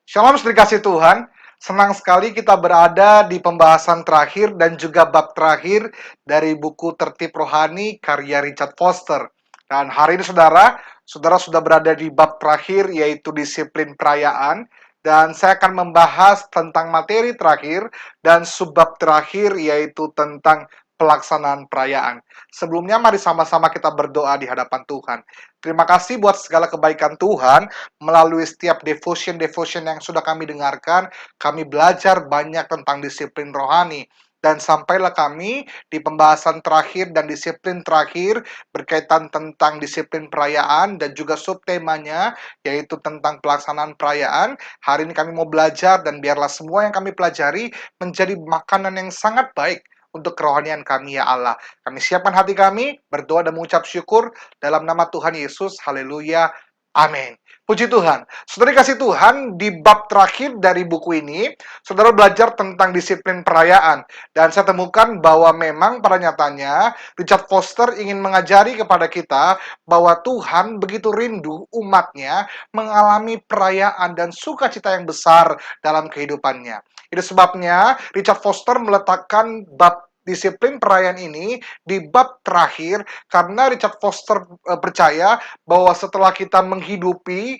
Shalom saudara kasih Tuhan, senang sekali kita berada di pembahasan terakhir dan juga bab terakhir dari buku Tertib Rohani karya Richard Foster. Dan hari ini saudara sudah berada di bab terakhir yaitu disiplin perayaan. Dan saya akan membahas tentang materi terakhir dan subbab terakhir yaitu tentang pelaksanaan perayaan. Sebelumnya mari sama-sama kita berdoa di hadapan Tuhan. Terima kasih buat segala kebaikan Tuhan. Melalui setiap devotion-devotion yang sudah kami dengarkan, kami belajar banyak tentang disiplin rohani. Dan sampailah kami di pembahasan terakhir dan disiplin terakhir berkaitan tentang disiplin perayaan dan juga subtemanya yaitu tentang pelaksanaan perayaan. Hari ini kami mau belajar dan biarlah semua yang kami pelajari menjadi makanan yang sangat baik untuk kerohanian kami ya Allah. Kami siapkan hati kami, berdoa dan mengucap syukur dalam nama Tuhan Yesus. Haleluya. Amin. Puji Tuhan. Saudara kasih Tuhan, di bab terakhir dari buku ini, saudara belajar tentang disiplin perayaan. Dan saya temukan bahwa memang pada nyatanya, Richard Foster ingin mengajari kepada kita bahwa Tuhan begitu rindu umatnya mengalami perayaan dan sukacita yang besar dalam kehidupannya. Itu sebabnya Richard Foster meletakkan bab disiplin perayaan ini di bab terakhir karena Richard Foster percaya bahwa setelah kita menghidupi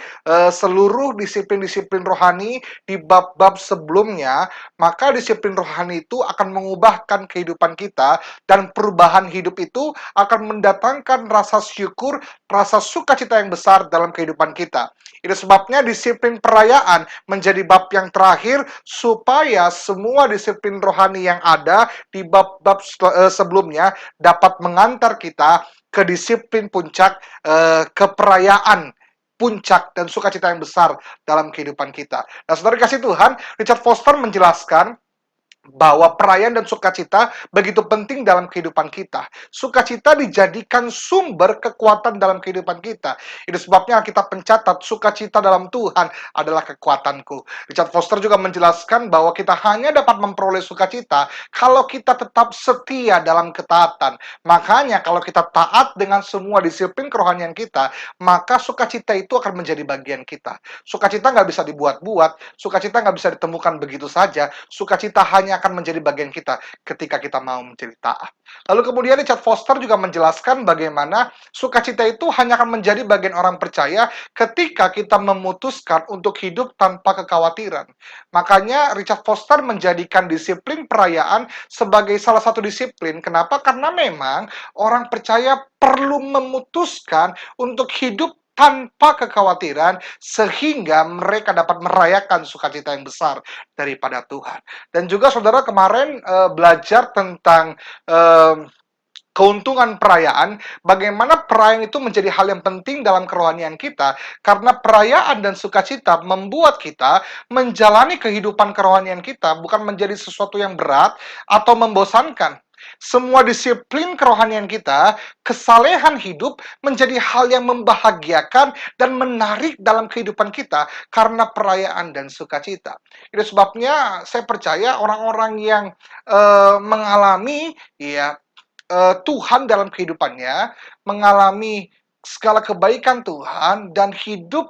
seluruh disiplin-disiplin rohani di bab-bab sebelumnya, maka disiplin rohani itu akan mengubahkan kehidupan kita dan perubahan hidup itu akan mendatangkan rasa syukur, rasa sukacita yang besar dalam kehidupan kita. Itu sebabnya disiplin perayaan menjadi bab yang terakhir supaya semua disiplin rohani yang ada di bab-bab sebelumnya dapat mengantar kita ke disiplin puncak, ke perayaan puncak dan sukacita yang besar dalam kehidupan kita. Nah, saudara kasih Tuhan, Richard Foster menjelaskan bahwa perayaan dan sukacita begitu penting dalam kehidupan kita. Sukacita dijadikan sumber kekuatan dalam kehidupan kita. Itu sebabnya kita pencatat sukacita dalam Tuhan adalah kekuatanku. Richard Foster juga menjelaskan bahwa kita hanya dapat memperoleh sukacita kalau kita tetap setia dalam ketaatan. Makanya kalau kita taat dengan semua disiplin kerohanian kita, maka sukacita itu akan menjadi bagian kita. Sukacita nggak bisa dibuat-buat, sukacita nggak bisa ditemukan begitu saja, sukacita hanya akan menjadi bagian kita ketika kita mau menjadi taat. Lalu kemudian Richard Foster juga menjelaskan bagaimana sukacita itu hanya akan menjadi bagian orang percaya ketika kita memutuskan untuk hidup tanpa kekhawatiran. Makanya Richard Foster menjadikan disiplin perayaan sebagai salah satu disiplin. Kenapa? Karena memang orang percaya perlu memutuskan untuk hidup tanpa kekhawatiran sehingga mereka dapat merayakan sukacita yang besar daripada Tuhan. Dan juga saudara kemarin belajar tentang keuntungan perayaan, bagaimana perayaan itu menjadi hal yang penting dalam kerohanian kita, karena perayaan dan sukacita membuat kita menjalani kehidupan kerohanian kita bukan menjadi sesuatu yang berat atau membosankan. Semua disiplin kerohanian kita, kesalehan hidup menjadi hal yang membahagiakan dan menarik dalam kehidupan kita karena perayaan dan sukacita. Itu sebabnya saya percaya orang-orang yang mengalami ya Tuhan dalam kehidupannya, mengalami segala kebaikan Tuhan dan hidup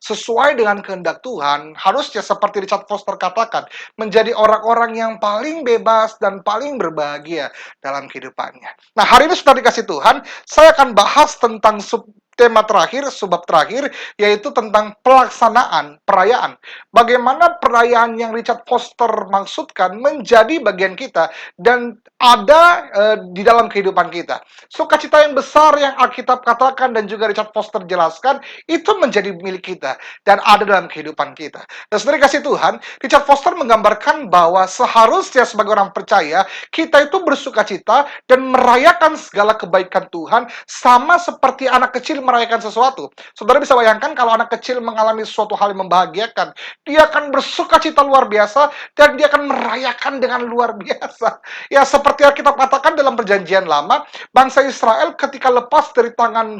sesuai dengan kehendak Tuhan, harusnya seperti Richard Foster katakan, menjadi orang-orang yang paling bebas dan paling berbahagia dalam kehidupannya. Nah, hari ini sudah dikasih Tuhan, saya akan bahas tentang tema terakhir, subbab terakhir, yaitu tentang pelaksanaan perayaan. Bagaimana perayaan yang Richard Foster maksudkan menjadi bagian kita dan ada di dalam kehidupan kita. Sukacita yang besar yang Alkitab katakan dan juga Richard Foster jelaskan, itu menjadi milik kita dan ada dalam kehidupan kita. Dan saudara kasih Tuhan, Richard Foster menggambarkan bahwa seharusnya sebagai orang percaya, kita itu bersukacita dan merayakan segala kebaikan Tuhan sama seperti anak kecil merayakan sesuatu. Saudara bisa bayangkan kalau anak kecil mengalami sesuatu hal yang membahagiakan, dia akan bersukacita luar biasa dan dia akan merayakan dengan luar biasa. Ya, seperti yang kita katakan dalam perjanjian lama, bangsa Israel ketika lepas dari tangan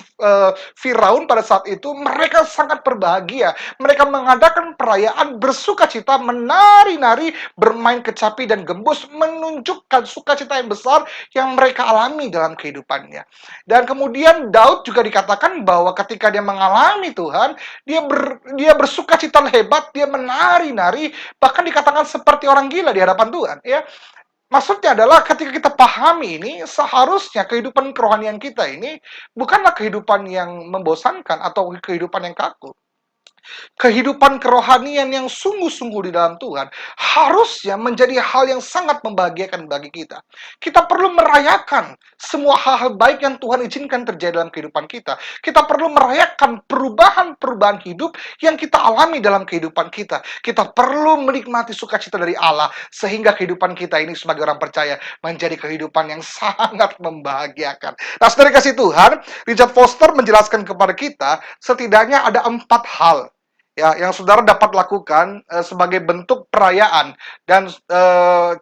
Firaun pada saat itu, mereka sangat berbahagia. Mereka mengadakan perayaan bersukacita, menari-nari, bermain kecapi dan gembus, menunjukkan sukacita yang besar yang mereka alami dalam kehidupannya. Dan kemudian Daud juga dikatakan dikatakan bahwa ketika dia mengalami Tuhan, dia bersuka cita hebat, dia menari-nari, bahkan dikatakan seperti orang gila di hadapan Tuhan, ya. Maksudnya adalah ketika kita pahami ini, seharusnya kehidupan kerohanian kita ini bukanlah kehidupan yang membosankan atau kehidupan yang kaku. Kehidupan kerohanian yang sungguh-sungguh di dalam Tuhan harusnya menjadi hal yang sangat membahagiakan bagi kita. Kita perlu merayakan semua hal-hal baik yang Tuhan izinkan terjadi dalam kehidupan kita. Kita perlu merayakan perubahan-perubahan hidup yang kita alami dalam kehidupan kita. Kita perlu menikmati sukacita dari Allah sehingga kehidupan kita ini sebagai orang percaya menjadi kehidupan yang sangat membahagiakan. Nah, saudara kasih Tuhan, Richard Foster menjelaskan kepada kita setidaknya ada 4 hal ya yang saudara dapat lakukan sebagai bentuk perayaan dan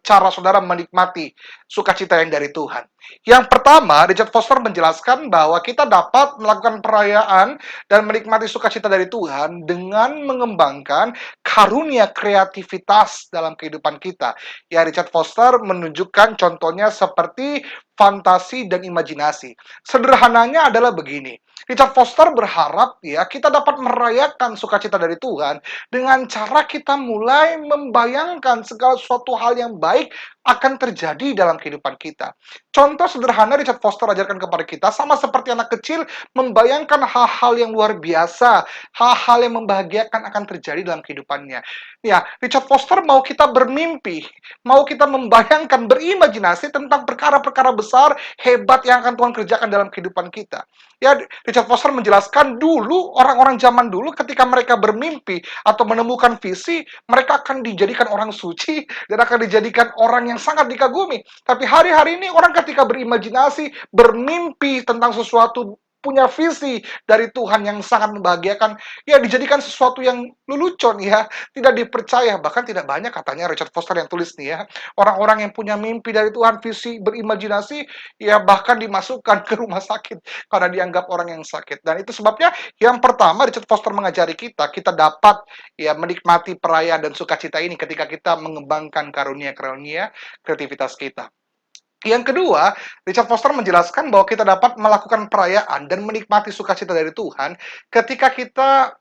cara saudara menikmati sukacita yang dari Tuhan. Yang pertama, Richard Foster menjelaskan bahwa kita dapat melakukan perayaan dan menikmati sukacita dari Tuhan dengan mengembangkan karunia kreativitas dalam kehidupan kita. Ya, Richard Foster menunjukkan contohnya seperti fantasi dan imajinasi. Sederhananya adalah begini. Richard Foster berharap ya kita dapat merayakan sukacita dari Tuhan dengan cara kita mulai membayangkan segala suatu hal yang baik akan terjadi dalam kehidupan kita. Contoh sederhana Richard Foster ajarkan kepada kita sama seperti anak kecil membayangkan hal-hal yang luar biasa, hal-hal yang membahagiakan akan terjadi dalam kehidupannya. Ya, Richard Foster mau kita bermimpi, mau kita membayangkan, berimajinasi tentang perkara-perkara besar, hebat yang akan Tuhan kerjakan dalam kehidupan kita. Ya, Richard Foster menjelaskan dulu, orang-orang zaman dulu ketika mereka bermimpi atau menemukan visi, mereka akan dijadikan orang suci dan akan dijadikan orang yang sangat dikagumi. Tapi hari-hari ini orang ketika berimajinasi, bermimpi tentang sesuatu, punya visi dari Tuhan yang sangat membahagiakan, ya dijadikan sesuatu yang lelucon ya, tidak dipercaya, bahkan tidak banyak katanya Richard Foster yang tulis nih ya, orang-orang yang punya mimpi dari Tuhan, visi, berimajinasi, ya bahkan dimasukkan ke rumah sakit karena dianggap orang yang sakit. Dan itu sebabnya yang pertama Richard Foster mengajari kita dapat ya menikmati perayaan dan sukacita ini ketika kita mengembangkan karunia-karunia kreativitas kita. Yang kedua, Richard Foster menjelaskan bahwa kita dapat melakukan perayaan dan menikmati sukacita dari Tuhan ketika kita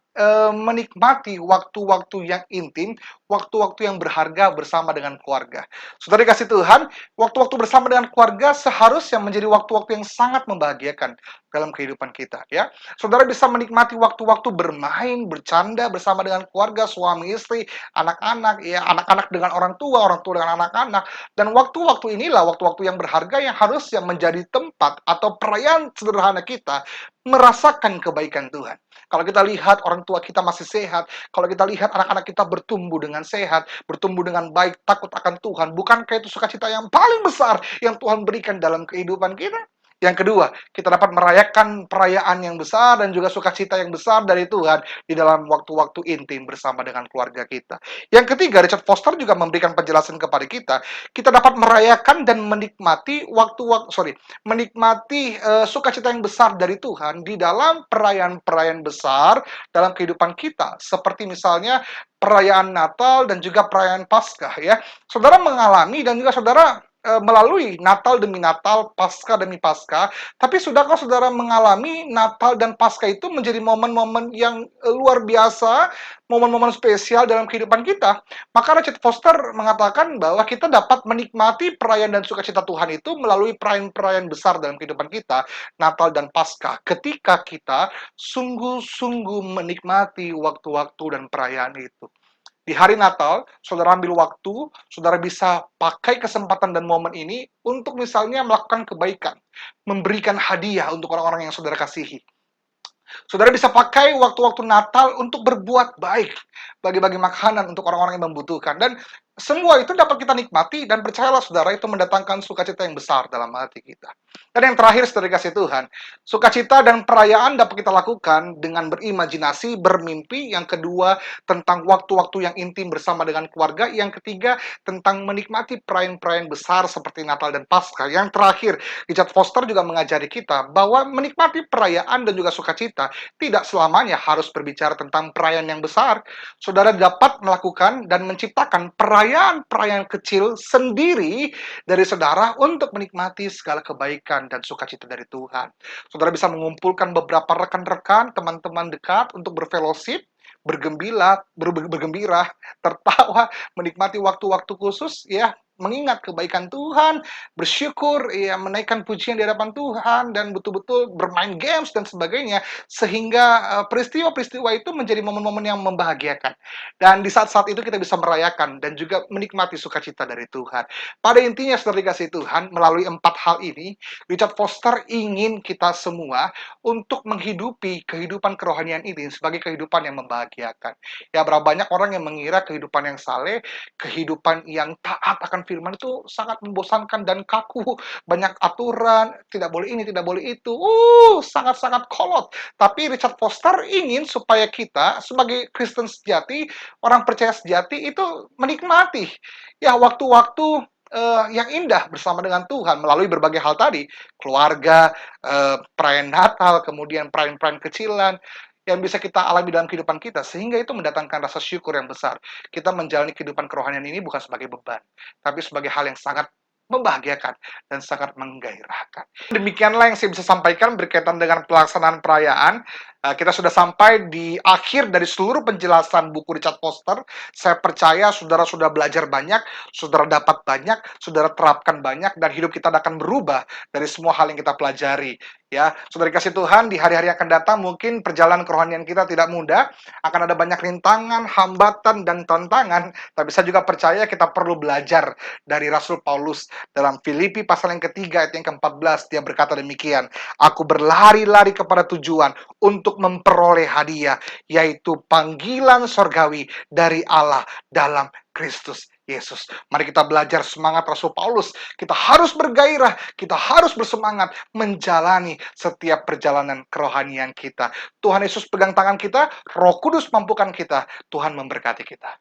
menikmati waktu-waktu yang intim, waktu-waktu yang berharga bersama dengan keluarga. Saudara dikasih Tuhan, waktu-waktu bersama dengan keluarga seharusnya menjadi waktu-waktu yang sangat membahagiakan dalam kehidupan kita, ya. Saudara bisa menikmati waktu-waktu bermain, bercanda bersama dengan keluarga, suami istri, anak-anak, ya, anak-anak dengan orang tua dengan anak-anak. Dan waktu-waktu inilah waktu-waktu yang berharga yang harusnya menjadi tempat atau perayaan sederhana kita merasakan kebaikan Tuhan. Kalau kita lihat orang tua kita masih sehat, kalau kita lihat anak-anak kita bertumbuh dengan sehat, bertumbuh dengan baik, takut akan Tuhan, bukankah itu sukacita yang paling besar yang Tuhan berikan dalam kehidupan kita? Yang kedua, kita dapat merayakan perayaan yang besar dan juga sukacita yang besar dari Tuhan di dalam waktu-waktu intim bersama dengan keluarga kita. Yang ketiga, Richard Foster juga memberikan penjelasan kepada kita dapat merayakan dan menikmati menikmati sukacita yang besar dari Tuhan di dalam perayaan-perayaan besar dalam kehidupan kita, seperti misalnya perayaan Natal dan juga perayaan Paskah ya. Saudara mengalami dan juga saudara melalui Natal demi Natal, Paskah demi Paskah, tapi sudahkah saudara mengalami Natal dan Paskah itu menjadi momen-momen yang luar biasa, momen-momen spesial dalam kehidupan kita? Maka Richard Foster mengatakan bahwa kita dapat menikmati perayaan dan sukacita Tuhan itu melalui perayaan-perayaan besar dalam kehidupan kita, Natal dan Paskah, ketika kita sungguh-sungguh menikmati waktu-waktu dan perayaan itu. Di hari Natal, saudara ambil waktu, saudara bisa pakai kesempatan dan momen ini untuk misalnya melakukan kebaikan, memberikan hadiah untuk orang-orang yang saudara kasihi. Saudara bisa pakai waktu-waktu Natal untuk berbuat baik, bagi-bagi makanan untuk orang-orang yang membutuhkan. Dan semua itu dapat kita nikmati dan percayalah saudara itu mendatangkan sukacita yang besar dalam hati kita. Dan yang terakhir saudara kasih Tuhan, sukacita dan perayaan dapat kita lakukan dengan berimajinasi, bermimpi. Yang kedua tentang waktu-waktu yang intim bersama dengan keluarga. Yang ketiga tentang menikmati perayaan-perayaan besar seperti Natal dan Paskah. Yang terakhir, Richard Foster juga mengajari kita bahwa menikmati perayaan dan juga sukacita tidak selamanya harus berbicara tentang perayaan yang besar. Saudara dapat melakukan dan menciptakan perayaan perayaan-perayaan kecil sendiri dari saudara untuk menikmati segala kebaikan dan sukacita dari Tuhan. Saudara bisa mengumpulkan beberapa rekan-rekan, teman-teman dekat untuk berfellowship, bergembira, tertawa, menikmati waktu-waktu khusus, ya, mengingat kebaikan Tuhan, bersyukur, ya, menaikkan pujian di hadapan Tuhan, dan betul-betul bermain games dan sebagainya, sehingga peristiwa-peristiwa itu menjadi momen-momen yang membahagiakan. Dan di saat-saat itu kita bisa merayakan dan juga menikmati sukacita dari Tuhan. Pada intinya, saudara dikasih Tuhan, melalui 4 hal ini, Richard Foster ingin kita semua untuk menghidupi kehidupan kerohanian ini sebagai kehidupan yang membahagiakan. Ya, berapa banyak orang yang mengira kehidupan yang saleh, kehidupan yang taat akan firman itu sangat membosankan dan kaku, banyak aturan, tidak boleh ini, tidak boleh itu. Sangat-sangat kolot. Tapi Richard Foster ingin supaya kita sebagai Kristen sejati, orang percaya sejati itu menikmati ya waktu-waktu yang indah bersama dengan Tuhan melalui berbagai hal tadi, keluarga, perayaan Natal, kemudian perayaan-perayaan kecilan yang bisa kita alami dalam kehidupan kita, sehingga itu mendatangkan rasa syukur yang besar. Kita menjalani kehidupan kerohanian ini bukan sebagai beban, tapi sebagai hal yang sangat membahagiakan dan sangat menggairahkan. Demikianlah yang saya bisa sampaikan berkaitan dengan pelaksanaan perayaan. Kita sudah sampai di akhir dari seluruh penjelasan buku Richard Foster. Saya percaya saudara sudah belajar banyak, saudara dapat banyak, saudara terapkan banyak, dan hidup kita akan berubah dari semua hal yang kita pelajari. Ya, saudara kasih Tuhan, di hari-hari yang akan datang mungkin perjalanan kerohanian kita tidak mudah, akan ada banyak rintangan, hambatan, dan tantangan, tapi saya juga percaya kita perlu belajar dari Rasul Paulus dalam Filipi pasal yang ketiga ayat yang ke-14, dia berkata demikian, aku berlari-lari kepada tujuan untuk memperoleh hadiah, yaitu panggilan sorgawi dari Allah dalam Kristus Yesus. Mari kita belajar semangat Rasul Paulus. Kita harus bergairah, kita harus bersemangat menjalani setiap perjalanan kerohanian kita. Tuhan Yesus pegang tangan kita, Roh Kudus mampukan kita. Tuhan memberkati kita.